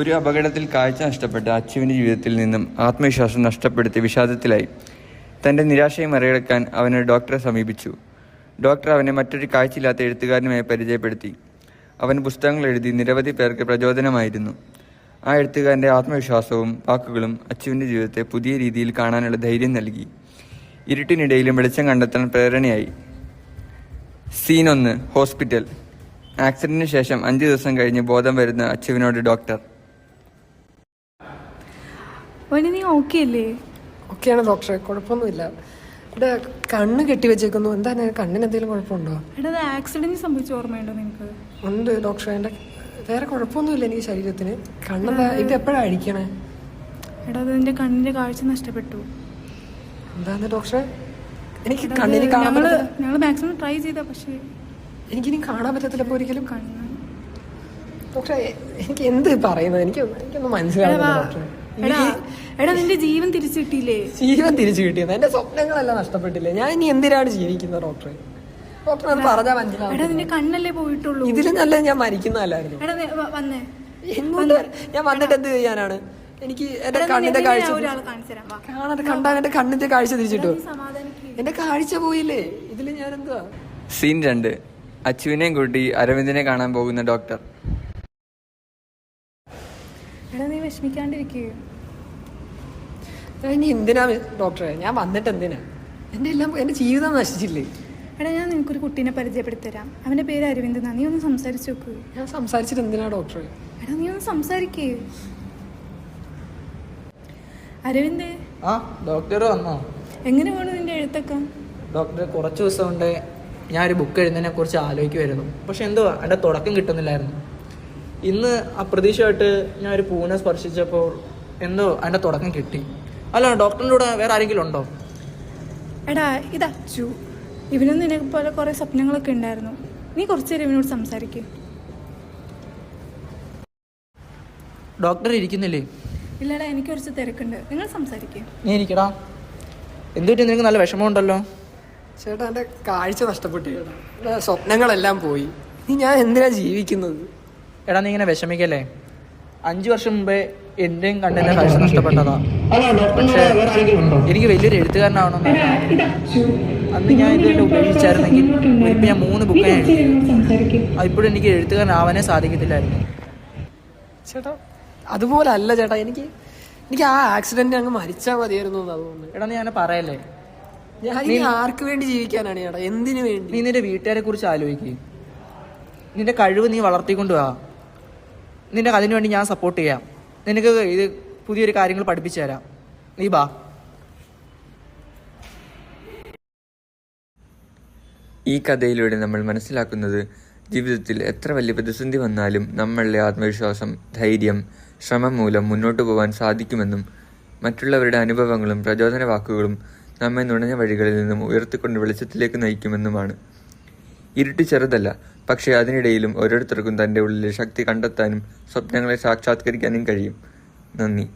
ഒരു അപകടത്തിൽ കാഴ്ച നഷ്ടപ്പെട്ട അച്ചുവിൻ്റെ ജീവിതത്തിൽ നിന്നും ആത്മവിശ്വാസം നഷ്ടപ്പെടുത്തി വിഷാദത്തിലായി. തൻ്റെ നിരാശയെ മറികടക്കാൻ അവനൊരു ഡോക്ടറെ സമീപിച്ചു. ഡോക്ടർ അവനെ മറ്റൊരു കാഴ്ചയില്ലാത്ത എഴുത്തുകാരനുമായി പരിചയപ്പെടുത്തി. അവൻ പുസ്തകങ്ങൾ എഴുതി നിരവധി പേർക്ക് പ്രചോദനമായിരുന്നു. ആ എഴുത്തുകാരൻ്റെ ആത്മവിശ്വാസവും വാക്കുകളും അച്ചുവിൻ്റെ ജീവിതത്തെ പുതിയ രീതിയിൽ കാണാനുള്ള ധൈര്യം നൽകി. ഇരുട്ടിനിടയിലും വെളിച്ചം കണ്ടെത്താൻ പ്രേരണയായി. സീൻ 1. ഹോസ്പിറ്റൽ. ആക്സിഡന്റിന് ശേഷം 5 ദിവസം കഴിഞ്ഞ് ബോധം വരുന്ന അച്ചുവിനോട് ഡോക്ടർ: നീ ഓക്കെ അല്ലേ? ഓക്കെയാണ് ഡോക്ടറെ, കുഴപ്പമൊന്നുമില്ല. ഇവിടെ കണ്ണ് കെട്ടിവെച്ചേക്കുന്നു. എന്താ കണ്ണിന് എന്തെങ്കിലും കുഴപ്പമുണ്ടോ? എടാ, ആക്സിഡന്റ് സംഭവിച്ച ഓർമ്മയുണ്ടോ നിനക്ക്? ഉണ്ട് ഡോക്ടറെ, എൻ്റെ വേറെ കുഴപ്പമൊന്നുമില്ല എനിക്ക് ശരീരത്തിന്. കണ്ണെന്താ ഇത് എപ്പോഴാണ് അടിക്കണേ? എടാ, അത് നിന്റെ കണ്ണിന്റെ കാഴ്ച നഷ്ടപ്പെട്ടു. എന്താന്ന് ഡോക്ടറെ? എനിക്ക് കണ്ണിന് കാണാൻ ഞങ്ങൾ മാക്സിമം ട്രൈ ചെയ്താ, പക്ഷേ എനിക്കിനി കാണാൻ പറ്റത്തില്ല ഇപ്പോൾ ഒരിക്കലും. ഡോക്ടറെ, എനിക്ക് എന്ത് പറയുന്നത് എനിക്കൊന്നും മനസ്സിലാവുന്നില്ല ഡോക്ടറെ. എടാ, നിന്റെ ജീവൻ തിരിച്ചു കിട്ടിയില്ലേ? ജീവൻ തിരിച്ചു കിട്ടിയത്? എന്റെ സ്വപ്നങ്ങളെല്ലാം നഷ്ടപ്പെട്ടില്ലേ? ഞാൻ ഇനി എന്തിനാണ് ജീവിക്കുന്നത് ഡോക്ടറെ? ഡോക്ടർ അത് പറഞ്ഞാൽ മനസ്സിലാവും. നിന്റെ കണ്ണല്ലേ പോയിട്ടുള്ളൂ. ഇതിലും നല്ല ഞാൻ മരിക്കുന്നതല്ലായിരുന്നു. എങ്ങോട്ട് ഞാൻ വന്നിട്ട് എന്ത് ചെയ്യാനാണ്? എനിക്ക് എന്റെ കണ്ണിന്റെ കാഴ്ച കണ്ടാൽ എന്റെ കണ്ണിന്റെ കാഴ്ച തിരിച്ചിട്ടു. എന്റെ കാഴ്ച പോയില്ലേ? ഇതില് ഞാൻ എന്തുവാ? സീൻ 2. അച്ചുവിനെയും കൂട്ടി അരവിന്ദിനെ കാണാൻ പോകുന്ന ഡോക്ടർ: നീ വിഷമിക്കാണ്ടിരിക്കേ. ഇനി എന്തിനാ ഡോക്ടറെ? ഞാൻ വന്നിട്ട് എന്തിനാ? എന്റെ ജീവിതം നശിച്ചില്ലേ? എടാ, ഞാൻ നിനക്കൊരു കുട്ടീനെ പരിചയപ്പെടുത്തരാം. അവന്റെ പേര് അരവിന്ദ് എന്നാ. നീ ഒന്ന് സംസാരിച്ചു നോക്ക്. ഞാൻ സംസാരിച്ചിട്ട് എന്തിനാ ഡോക്ടറെ? എടാ, നീ ഒന്ന് സംസാരിക്കേ. അരവിന്ദ്, ഡോക്ടർ വന്നോ? എങ്ങനെ പോണു നിന്റെ എഴുത്തൊക്കെ? ഡോക്ടർ, കുറച്ച് ദിവസം കൊണ്ട് ഞാൻ ഒരു ബുക്ക് എഴുതുന്നതിനെ കുറിച്ച് ആലോചിക്കുമായിരുന്നു. പക്ഷെ എന്തോ അതിൻ്റെ തുടക്കം കിട്ടുന്നില്ലായിരുന്നു. ഇന്ന് അപ്രതീക്ഷിതമായിട്ട് ഞാൻ ഒരു പൂനെ സ്പർശിച്ചപ്പോൾ എന്തോ അതിൻ്റെ തുടക്കം കിട്ടി. അല്ല, ഡോക്ടറിൻ്റെ കൂടെ വേറെ ആരെങ്കിലും ഉണ്ടോ? എടാ, ഇത് അച്ചു. ഇവനും നിനക്ക് പോലെ കുറേ സ്വപ്നങ്ങളൊക്കെ ഉണ്ടായിരുന്നു. നീ കുറച്ച് നേരം ഇവനോട് സംസാരിക്കേ. ഡോക്ടർ ഇരിക്കുന്നില്ലേ? ഇല്ലടാ, എനിക്ക് കുറച്ച് തിരക്കുണ്ട്. നിങ്ങൾ സംസാരിക്കേ. നീ ഇരിക്കടാ. എന്തുപറ്റി? നിനക്ക് നല്ല വിഷമമുണ്ടല്ലോ. ചേട്ടാ, എൻ്റെ കാഴ്ച നഷ്ടപ്പെട്ടു ചേട്ടാ. എൻ്റെ സ്വപ്നങ്ങളെല്ലാം പോയി. ഇനി ഞാൻ എന്തിനാ ജീവിക്കുന്നത്? എടാ, നീ ഇങ്ങനെ വിഷമിക്കല്ലേ. 5 വർഷം മുമ്പേ എന്റെയും കണ്ണിന്റെ കാഴ്ച നഷ്ടപ്പെട്ടതാ. പക്ഷേ എനിക്ക് വലിയൊരു എഴുത്തുകാരനാവണമെന്ന് അന്ന് ഞാൻ ഇതുവരെ ഉപയോഗിച്ചായിരുന്നെങ്കിൽ ഇപ്പം ഞാൻ 3 ബുക്ക് എഴുതി. അതിപ്പോഴും എനിക്ക് എഴുത്തുകാരനാവാനേ സാധിക്കത്തില്ലായിരുന്നു. ചേട്ടാ, അതുപോലെ അല്ല ചേട്ടാ. എനിക്ക് ആ ആക്സിഡന്റ് അങ്ങ് മരിച്ചാൽ മതിയായിരുന്നു എന്നാ തോന്നുന്നു. എടാ, നീ അങ്ങനെ പറയല്ലേ. ഞാൻ ആർക്ക് വേണ്ടി ജീവിക്കാനാണ് ചേട്ടാ? എന്തിനു വേണ്ടി? നീ നിന്റെ വീട്ടുകാരെ കുറിച്ച് ആലോചിക്കുക. നിന്റെ കഴിവ് നീ വളർത്തിക്കൊണ്ട് വാ. നിന്റെ അതിനു വേണ്ടി ഞാൻ സപ്പോർട്ട് ചെയ്യാം. നിനക്ക് ഇത് പുതിയൊരു കാര്യങ്ങൾ പഠിപ്പിച്ചു തരാം. നീ ബാ. ഈ കഥയിലൂടെ നമ്മൾ മനസ്സിലാക്കുന്നത്, ജീവിതത്തിൽ എത്ര വലിയ പ്രതിസന്ധി വന്നാലും നമ്മളുടെ ആത്മവിശ്വാസം, ധൈര്യം, ശ്രമം മൂലം മുന്നോട്ട് പോകാൻ സാധിക്കുമെന്നും മറ്റുള്ളവരുടെ അനുഭവങ്ങളും പ്രചോദന വാക്കുകളും നമ്മെ നുണഞ്ഞ വഴികളിൽ നിന്നും ഉയർത്തിക്കൊണ്ട് വെളിച്ചത്തിലേക്ക് നയിക്കുമെന്നുമാണ്. ഇരുട്ട് ചെറുതല്ല, പക്ഷേ അതിനിടയിലും ഓരോരുത്തർക്കും തൻ്റെ ഉള്ളിലെ ശക്തി കണ്ടെത്താനും സ്വപ്നങ്ങളെ സാക്ഷാത്കരിക്കാനും കഴിയും. നന്ദി.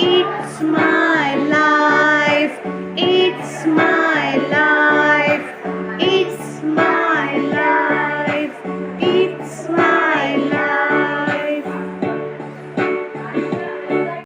It's my life, it's my